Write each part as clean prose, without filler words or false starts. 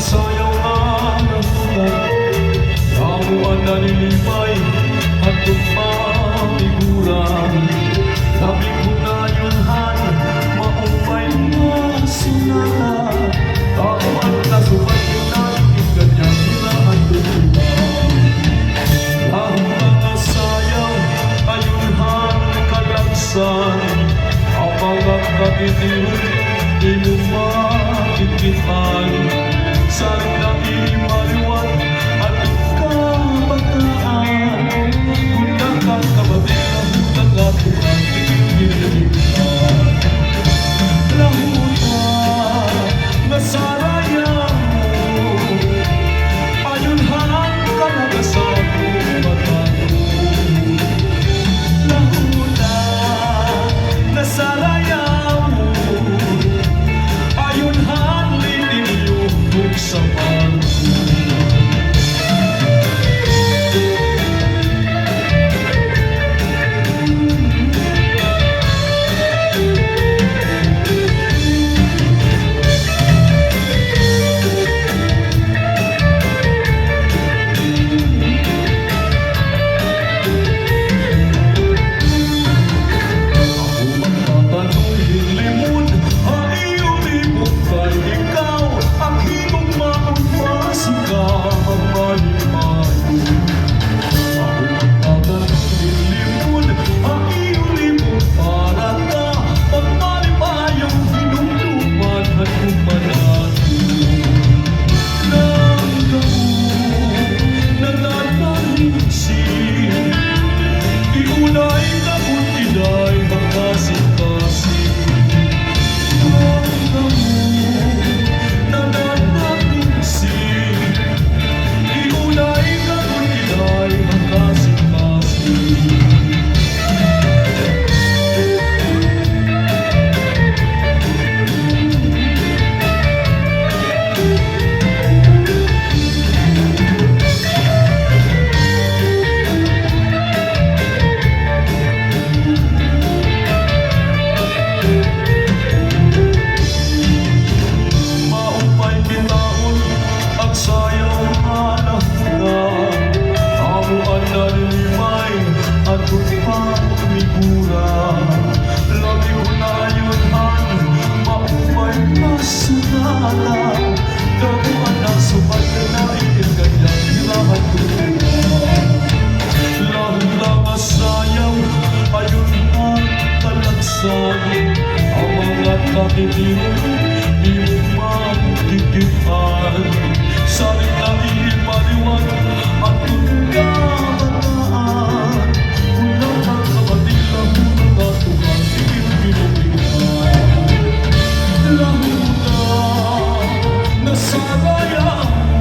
sayaw ang kamuan na nilimay at tumamiguran. Labi ko na yun han, maupay na sinala. Kamuan na sumat ko na ikanyang lahat tulipan. Ang mga sayaw ayun han kalagsan, ang mga kabitiw inumakikitan. Saring na imaliwan at kabataan, kundang kang kababila, kundang latuan, ikinilipan. Lahuta na sarayan mo, ayun hang kalagasan mo matano. Lahuta na sarayan mo, ayun hang liniliyog sa pagkuhan. Ang mga kapitiw, di mo magkikitaan. Saring na imaliwan at kabataan, unang ang kabadila, unang katuhan, ikinilipan. Lahuta na saraya mo,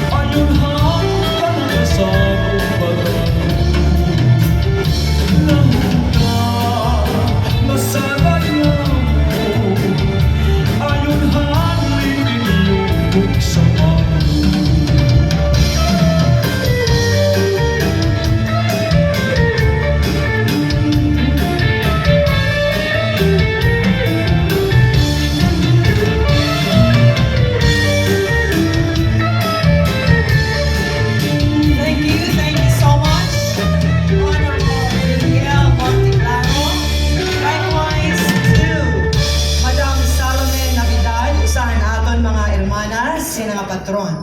ayun hang kalagasan mo matano. Lahuta na saraya mo, ayun hang liniliyog sa pagkuhan. Thank you so much, Honorable Miguel Montiglano. Likewise to Madam Salome Navidad, usahan aton mga hermanas, sina nga patron.